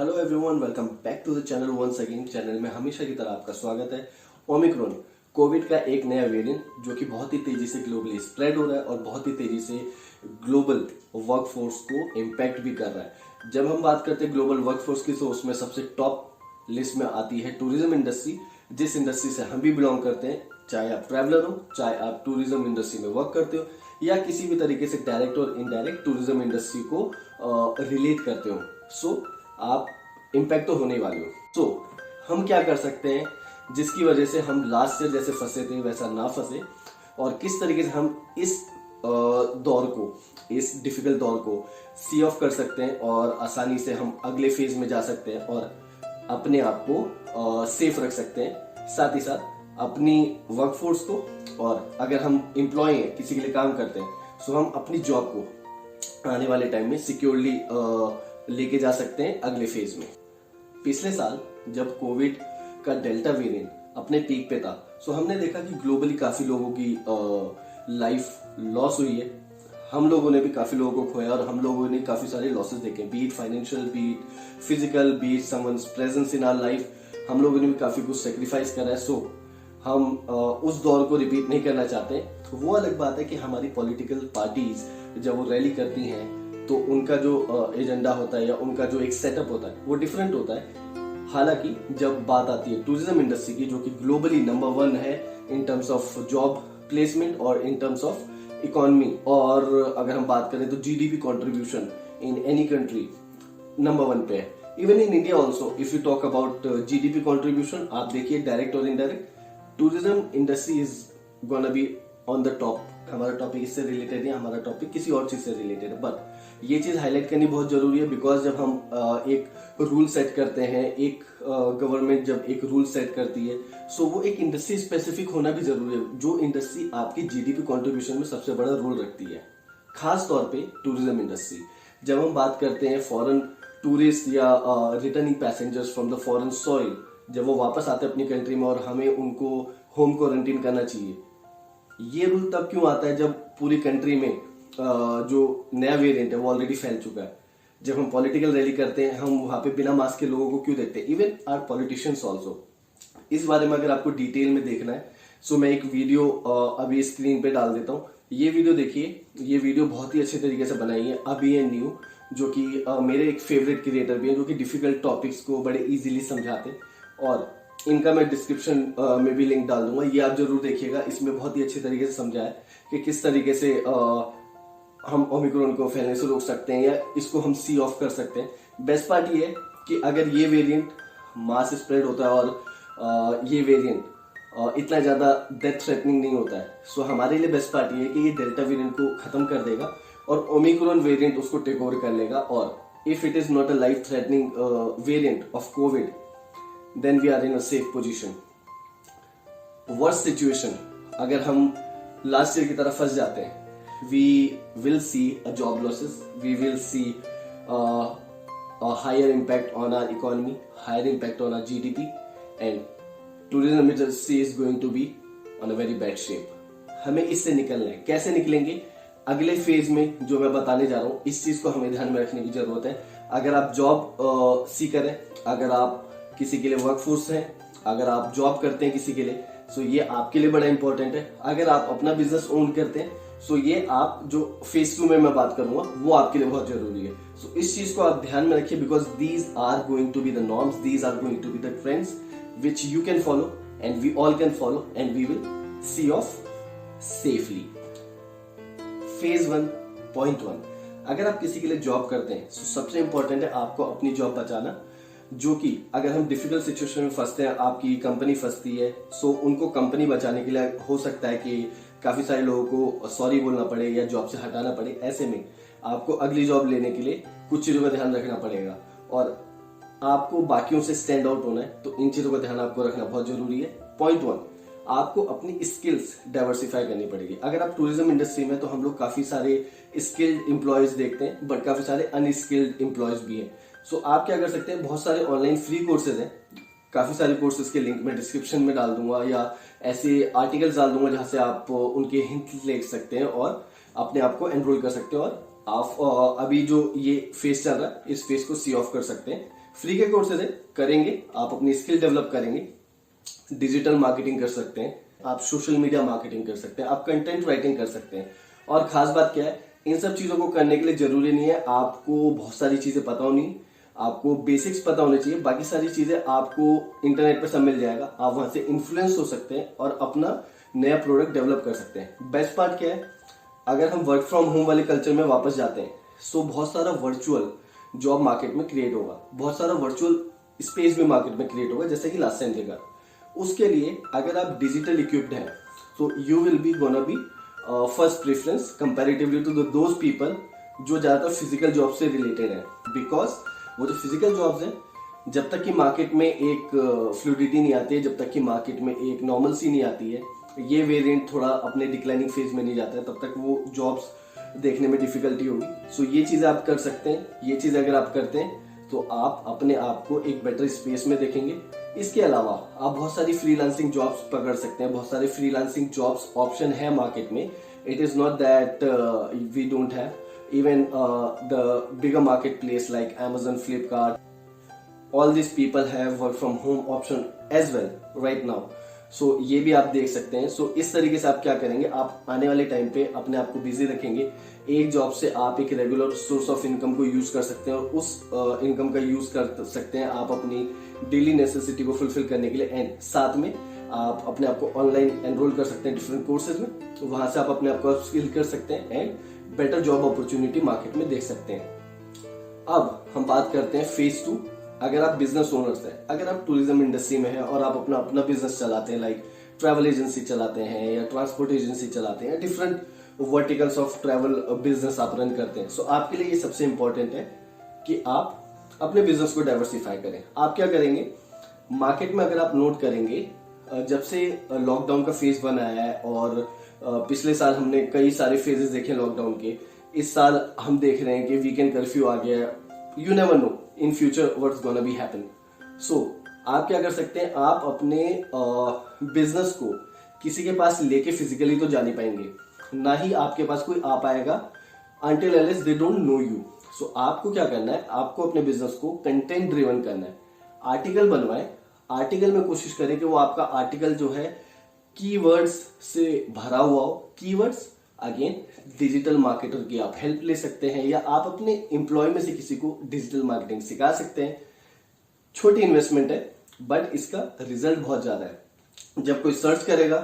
Hello everyone, welcome back to the channel once again. Channel में हमेशा की तरह आपका स्वागत है। ओमिक्रॉन कोविड का एक नया वेरिएंट जो कि बहुत ही तेजी से ग्लोबली स्प्रेड हो रहा है और बहुत ही तेजी से ग्लोबल वर्कफोर्स को इम्पैक्ट भी कर रहा है। जब हम बात करते हैं ग्लोबल वर्कफोर्स की तो उसमें सबसे टॉप लिस्ट में आती है टूरिज्म इंडस्ट्री, जिस इंडस्ट्री से हम भी बिलोंग करते हैं। चाहे आप ट्रैवलर हो, चाहे आप टूरिज्म इंडस्ट्री में वर्क करते हो या किसी भी तरीके से डायरेक्ट और इनडायरेक्ट टूरिज्म इंडस्ट्री को रिलेट करते हो, सो आप इम्पैक्ट तो होने वाले हो। तो हम क्या कर सकते हैं जिसकी वजह से हम लास्ट ईयर जैसे फंसे थे वैसा ना फंसे, और किस तरीके से हम इस दौर को, इस डिफिकल्ट दौर को सी ऑफ कर सकते हैं और आसानी से हम अगले फेज में जा सकते हैं और अपने आप को सेफ रख सकते हैं, साथ ही साथ अपनी वर्कफोर्स को। और अगर हम एम्प्लॉय हैं, किसी के लिए काम करते हैं, सो हम अपनी जॉब को आने वाले टाइम में सिक्योरली लेके जा सकते हैं अगले फेज में। पिछले साल जब कोविड का डेल्टा वेरिएंट अपने पीक पे था, सो हमने देखा कि ग्लोबली काफी लोगों की लाइफ लॉस हुई है। हम लोगों ने भी काफी लोगों को खोया और हम लोगों ने काफी सारे लॉसेस देखे, be it financial, be it physical, be it someone's presence in our life. हम लोगों ने भी काफी कुछ सेक्रीफाइस करा है। सो हम उस दौर को रिपीट नहीं करना चाहते। वो अलग बात है कि हमारी पॉलिटिकल पार्टीज जब वो रैली करती हैं तो उनका जो एजेंडा होता है या उनका जो एक सेटअप होता है वो डिफरेंट होता है। हालांकि जब बात आती है टूरिज्म इंडस्ट्री की, जो कि ग्लोबली नंबर 1 है in terms of job placement और इन टर्म्स ऑफ इकोनॉमी, और अगर हम बात करें तो GDP contribution in any country number 1 पे है। Even in India also if you talk about GDP contribution, आप देखिए डायरेक्ट और indirect, tourism industry is gonna be on the top. हमारा टॉपिक इससे रिलेटेड है, हमारा टॉपिक किसी और चीज से रिलेटेड है, बट ये चीज हाईलाइट करनी बहुत जरूरी है बिकॉज जब हम एक रूल सेट करते हैं, एक गवर्नमेंट जब एक रूल सेट करती है, सो वो एक इंडस्ट्री स्पेसिफिक होना भी जरूरी है, जो इंडस्ट्री आपकी जीडीपी कंट्रीब्यूशन में सबसे बड़ा रोल रखती है। खास तौर पे टूरिज्म इंडस्ट्री, जब हम बात करते हैं फॉरेन टूरिस्ट या returning passengers from the foreign soil, जब वो वापस आते हैं अपनी कंट्री में और हमें उनको होम क्वारंटीन करना चाहिए, ये रूल तब क्यों आता है जब पूरी कंट्री में जो नया वेरिएंट है वो ऑलरेडी फैल चुका है। जब हम पॉलिटिकल रैली करते हैं, हम वहां पे बिना मास्क के लोगों को क्यों देखते हैं, इवन आर पॉलिटिशियंस ऑल्सो। इस बारे में अगर आपको डिटेल में देखना है, सो मैं एक वीडियो अभी स्क्रीन पे डाल देता हूँ। ये वीडियो देखिए, ये वीडियो बहुत ही अच्छे तरीके से बनाई है अभी एंड न्यू, जो कि मेरे एक फेवरेट क्रिएटर भी हैं, जो कि डिफिकल्ट टॉपिक्स को बड़े इजीली समझाते हैं, और इनका मैं डिस्क्रिप्शन में भी लिंक डाल दूंगा। ये आप जरूर देखिएगा, इसमें बहुत ही अच्छे तरीके से समझा है कि किस तरीके से हम ओमिक्रॉन को फैलने से रोक सकते हैं या इसको हम सी ऑफ कर सकते हैं। बेस्ट पार्ट ये है कि अगर ये वेरिएंट मास स्प्रेड होता है और ये वेरिएंट इतना ज्यादा डेथ थ्रेटनिंग नहीं होता है, सो हमारे लिए बेस्ट पार्ट ये है कि ये डेल्टा वेरिएंट को खत्म कर देगा और ओमिक्रॉन वेरिएंट उसको टेक ओवर कर लेगा। और if it is not a life threatening variant of Covid, then we are in a safe position. Worst situation, अगर हम लास्ट ईयर की तरफ फंस जाते हैं, we will see a job losses, we will see a higher impact on our economy, higher impact on our GDP, and tourism industry is going to be on a very bad shape. हमें इससे निकलना है। कैसे निकलेंगे? अगले phase में जो मैं बताने जा रहा हूँ, इस चीज को हमें ध्यान में रखने की जरूरत है। अगर आप जॉब सीकर हैं, अगर आप किसी के लिए वर्कफोर्स है, अगर आप जॉब करते हैं किसी के लिए, सो ये आपके लिए बड़ा इंपॉर्टेंट है। अगर आप अपना बिजनेस ओन करते हैं, सो ये आप जो फेज 2 में मैं बात करूंगा वो आपके लिए बहुत जरूरी है। सो इस चीज को आप ध्यान में रखिए because these are going to be the norms, these are going to be the trends which you can follow and we all can follow and we will see off safely. Phase 1.1, अगर आप किसी के लिए job करते हैं, सो सबसे important है आपको अपनी जॉब बचाना, जो कि अगर हम डिफिकल्ट सिचुएशन में फंसते हैं, आपकी कंपनी फंसती है, सो उनको कंपनी बचाने के लिए हो सकता है कि काफी सारे लोगों को सॉरी बोलना पड़े या जॉब से हटाना पड़े। ऐसे में आपको अगली जॉब लेने के लिए कुछ चीजों का ध्यान रखना पड़ेगा और आपको बाकियों से स्टैंड आउट होना है, तो इन चीजों का ध्यान आपको रखना बहुत जरूरी है। पॉइंट 1, आपको अपनी स्किल्स डाइवर्सिफाई करनी पड़ेगी। अगर आप टूरिज्म इंडस्ट्री में, तो हम लोग काफी सारे स्किल्ड एम्प्लॉयज देखते हैं, बट काफी सारे अनस्किल्ड एम्प्लॉयज भी हैं। सो आप क्या कर सकते हैं, बहुत सारे ऑनलाइन फ्री कोर्सेज हैं, काफी सारे कोर्सेज के लिंक मैं डिस्क्रिप्शन में डाल दूंगा या ऐसे आर्टिकल्स डाल दूंगा जहां से आप उनके हिंट ले सकते हैं और अपने आप को एनरोल कर सकते हो और आप अभी जो ये फेज चल रहा है इस फेज को सी ऑफ कर सकते हैं। फ्री के कोर्सेज है, करेंगे, आप अपनी स्किल डेवलप करेंगे, डिजिटल मार्केटिंग कर सकते हैं, आप सोशल मीडिया मार्केटिंग कर सकते हैं, आप कंटेंट राइटिंग कर सकते हैं। और खास बात क्या है, इन सब चीजों को करने के लिए जरूरी नहीं है आपको बहुत सारी चीजें पता होनी, आपको बेसिक्स पता होने चाहिए। बाकी सारी चीजें आपको इंटरनेट पे सब मिल जाएगा, आप वहां से इन्फ्लुएंस हो सकते हैं और अपना नया प्रोडक्ट डेवलप कर सकते हैं। बेस्ट पार्ट क्या है, अगर हम वर्क फ्रॉम होम वाले कल्चर में वापस जाते हैं सो बहुत सारा वर्चुअल जॉब मार्केट में क्रिएट होगा, बहुत सारा वर्चुअल स्पेस भी मार्केट में क्रिएट होगा, जैसे कि लास्ट टाइम देखा। उसके लिए अगर आप डिजिटल इक्विप्ड हैं तो you will be gonna be first preference comparatively to those people जो ज्यादातर फिजिकल जॉब से रिलेटेड है। बिकॉज वो जो फिजिकल जॉब्स हैं, जब तक कि मार्केट में एक फ्लूडिटी नहीं आती है, जब तक कि मार्केट में एक नॉर्मलसी नहीं आती है, ये वेरिएंट थोड़ा अपने डिक्लाइनिंग फेज में नहीं जाता है, तब तक वो जॉब्स देखने में डिफिकल्टी होगी। सो ये चीजें आप कर सकते हैं। ये चीज अगर आप करते हैं तो आप अपने आप को एक बेटर स्पेस में देखेंगे। इसके अलावा आप बहुत सारी फ्रीलांसिंग जॉब्स पकड़ सकते हैं, बहुत सारे फ्रीलांसिंग जॉब्स ऑप्शन है मार्केट में। It is not that we don't have, even the bigger marketplace like Amazon, Flipkart, all these people have work from home option as well right now. So ये भी आप देख सकते हैं। So इस तरीके से आप क्या करेंगे, आप आने वाले टाइम पे अपने आप को बिजी रखेंगे। एक जॉब से आप एक रेगुलर सोर्स ऑफ इनकम को यूज कर सकते हैं और उस इनकम का यूज कर सकते हैं आप अपनी डेली नेसेसिटी को फुलफिल करने के लिए। एंड साथ में आप अपने आप को ऑनलाइन एनरोल कर सकते हैं डिफरेंट कोर्सेज में, तो वहां से आप अपने आप को स्किल कर सकते हैं and better job opportunity market में देख सकते हैं। अब हम बात करते हैं फेज 2। अगर आप बिजनेस ओनर्स हैं, अगर आप टूरिज्म इंडस्ट्री में हैं और आप अपना अपना बिजनेस चलाते हैं, लाइक ट्रैवल एजेंसी चलाते हैं या ट्रांसपोर्ट एजेंसी चलाते हैं, different verticals of travel business आप रन करते हैं, सो आपके लिए ये सबसे इंपॉर्टेंट है कि आप अपने बिजनेस को डाइवर्सिफाई करें। आप क्या करेंगे, मार्केट में अगर आप नोट करेंगे, जब से लॉकडाउन का फेज 1 आया है और पिछले साल हमने कई सारे फेजेस देखे लॉकडाउन के, इस साल हम देख रहे हैं कि वीकेंड कर्फ्यू आ गया है। You never know in future what's gonna be happen. So आप क्या कर सकते हैं, आप अपने बिजनेस को किसी के पास लेके फिजिकली तो जा नहीं पाएंगे, ना ही आपके पास कोई आ पाएगा until unless they don't know you। सो आपको क्या करना है, आपको अपने बिजनेस को कंटेंट ड्रिवन करना है। आर्टिकल बनवाएं, आर्टिकल में कोशिश करें कि वो आपका आर्टिकल जो है कीवर्ड्स से भरा हुआ हो। कीवर्ड्स अगेन डिजिटल मार्केटर की आप हेल्प ले सकते हैं या आप अपने एम्प्लॉय में से किसी को डिजिटल मार्केटिंग सिखा सकते हैं। छोटी इन्वेस्टमेंट है बट इसका रिजल्ट बहुत ज्यादा है। जब कोई सर्च करेगा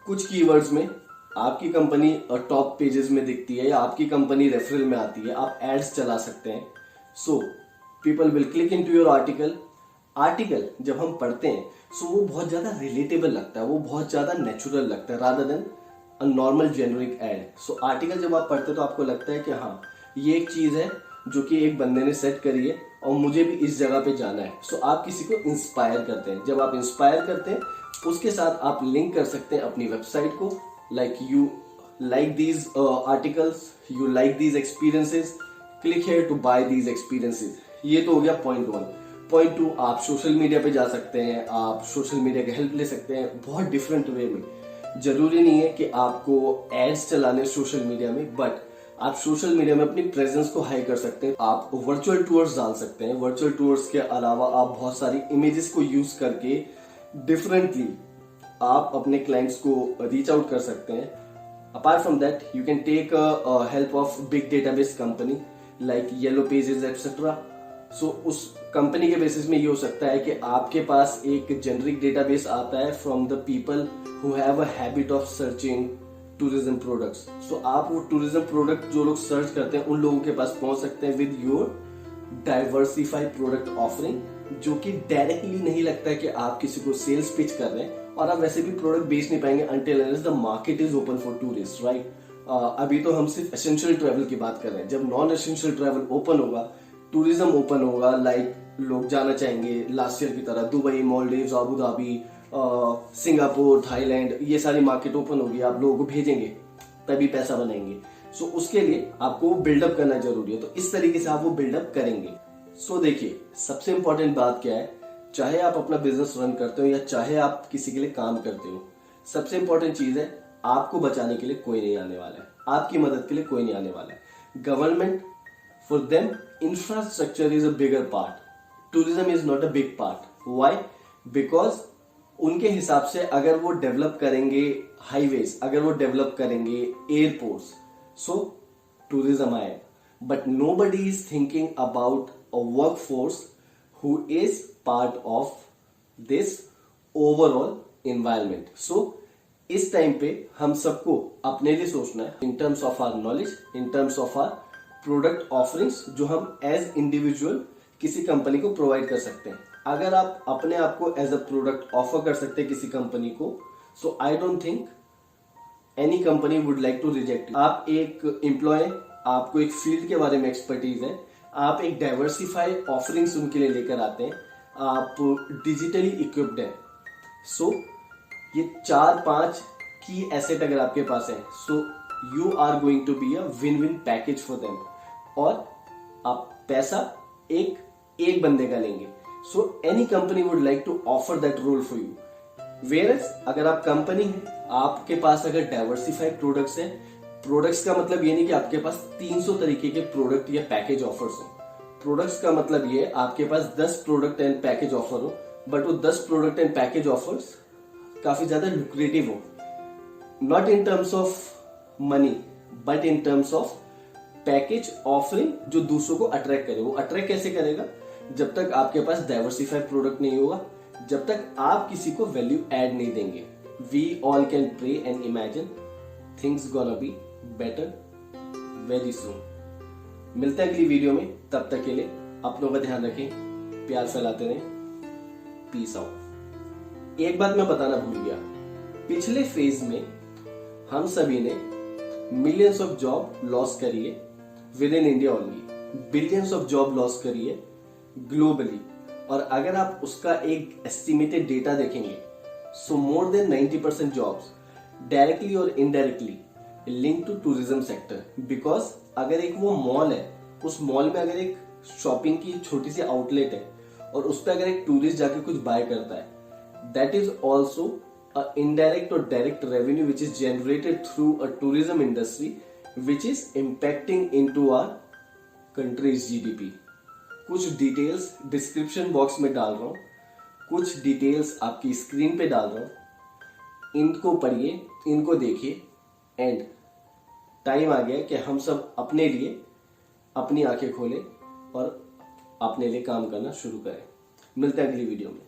कुछ कीवर्ड्स में, आपकी कंपनी टॉप पेजेस में दिखती है या आपकी कंपनी रेफरल में आती है, आप एड्स चला सकते हैं। So people will click into your article. Article जब हम पढ़ते हैं सो वो बहुत ज्यादा रिलेटेबल लगता है, वो बहुत ज्यादा नेचुरल लगता है rather than a normal generic ad. So article जब आप पढ़ते हैं तो आपको लगता है कि हाँ ये एक चीज है जो कि एक बंदे ने सेट करी है और मुझे भी इस जगह पे जाना है। सो आप किसी को इंस्पायर करते हैं। जब आप इंस्पायर करते हैं उसके साथ आप लिंक कर सकते हैं अपनी वेबसाइट को, like you like these articles, you like these experiences, click here to buy these experiences. ये तो हो गया पॉइंट 1। पॉइंट 2, आप सोशल मीडिया पे जा सकते हैं, आप सोशल मीडिया की हेल्प ले सकते हैं बहुत डिफरेंट वे में। जरूरी नहीं है कि आपको एड्स चलाने सोशल मीडिया में, बट आप सोशल मीडिया में अपनी प्रेजेंस को हाई कर सकते हैं। आप वर्चुअल टूर्स डाल सकते हैं। वर्चुअल टूर्स के अलावा आप बहुत सारी इमेजेस को यूज करके डिफरेंटली आप अपने क्लाइंट्स को रीच आउट कर सकते हैं। Apart from that you can take help of big database company like yellow pages etcetera. So उस कंपनी के बेसिस में ये हो सकता है कि आपके पास एक जेनरिक डेटाबेस आता है from the people who have a habit of searching tourism products. So आप वो टूरिज्म प्रोडक्ट जो लोग सर्च करते हैं उन लोगों के पास पहुंच सकते हैं with your diversified product offering, जो कि डायरेक्टली नहीं लगता है कि आप किसी को सेल्स पिच कर रहे हैं और आप वैसे भी प्रोडक्ट बेच नहीं पाएंगे until unless the market is open for tourist, right. अभी तो हम सिर्फ एसेंशियल ट्रैवल की बात कर रहे हैं। जब नॉन एसेंशियल ट्रैवल ओपन होगा, टूरिज्म ओपन होगा, लाइक लोग जाना चाहेंगे लास्ट ईयर की तरह Dubai, Maldives, Abu Dhabi, Singapore, Thailand, ये सारी मार्केट ओपन होगी, आप लोगों को भेजेंगे तभी पैसा बनाएंगे। सो उसके लिए आपको बिल्डअप करना जरूरी है, तो इस तरीके से आप वो बिल्डअप करेंगे। सो देखिए सबसे इंपॉर्टेंट बात क्या है, चाहे आप अपना बिजनेस रन करते हो या चाहे आप किसी के लिए काम करते हो, सबसे इंपॉर्टेंट चीज है आपको बचाने के लिए कोई नहीं आने वाला है, आपकी मदद के लिए कोई नहीं आने वाला है। Government, for them, infrastructure is a bigger part. Tourism is not a big part. Why? Because उनके हिसाब से अगर वो डेवलप करेंगे हाईवेज, अगर वो डेवलप करेंगे एयरपोर्ट्स, सो टूरिज्म आएगा. But nobody is thinking about a work force who is part of this overall environment. So इस टाइम पे हम सबको अपने लिए सोचना है in terms of our knowledge, in terms of our product offerings जो हम एज इंडिविजुअल किसी कंपनी को प्रोवाइड कर सकते हैं. अगर आप अपने आप को एज अ प्रोडक्ट ऑफर कर सकते हैं किसी कंपनी को, so I don't think any company would like to reject. आप एक एम्प्लॉय, आपको एक फील्ड के बारे में एक्सपर्टीज है, आप एक डाइवर्सिफाई ऑफरिंग्स उनके लिए लेकर आते हैं, आप डिजिटली इक्विप्ड हैं. सो ये 4-5 की एसेट अगर आपके पास है, so you are going to be a win win package for them. और आप पैसा एक बंदे का लेंगे. So any company would like to offer that role for you. Where अगर आप कंपनी है, आपके पास अगर डाइवर्सिफाइड प्रोडक्ट्स है, प्रोडक्ट्स का मतलब ये नहीं कि आपके पास 300 तरीके के प्रोडक्ट या पैकेज ऑफर्स हो. प्रोडक्ट्स का मतलब ये आपके पास 10 प्रोडक्ट एंड पैकेज ऑफर हो, बट वो 10 प्रोडक्ट एंड पैकेज ऑफर्स काफी ज्यादा लुक्रेटिव हो. Not in terms of money but in terms of package offering जो दूसरों को अट्रैक्ट करे. वो अट्रैक्ट कैसे करेगा? जब तक आपके पास डाइवर्सिफाइड प्रोडक्ट नहीं होगा, जब तक आप किसी को वैल्यू ऐड नहीं देंगे. We all can pray and imagine things gonna be better very soon. मिलते हैं अगली वीडियो में. तब तक के लिए अपनों का ध्यान रखें, प्यार फैलाते रहें. Peace out. एक बात मैं बताना भूल गया, पिछले फेज में हम सभी ने मिलियंस ऑफ जॉब लॉस करी है with in India only, billions of job loss करी है ग्लोबली. और अगर आप उसका एक एस्टिमेटेड डेटा देखेंगे, so more than 90% jobs directly और indirectly link to tourism sector. Because अगर एक वो मॉल है, उस मॉल में अगर एक शॉपिंग की छोटी सी आउटलेट है और उस पर अगर एक टूरिस्ट जाके कुछ बाय करता है, that is also a indirect or direct revenue which is generated through a tourism industry which is impacting into our country's GDP. कुछ डिटेल्स डिस्क्रिप्शन बॉक्स में डाल रहा हूँ, कुछ डिटेल्स आपकी स्क्रीन पे डाल रहा हूँ. इनको पढ़िए, इनको देखिए, एंड टाइम आ गया कि हम सब अपने लिए अपनी आंखें खोलें और अपने लिए काम करना शुरू करें. मिलते हैं अगली वीडियो में.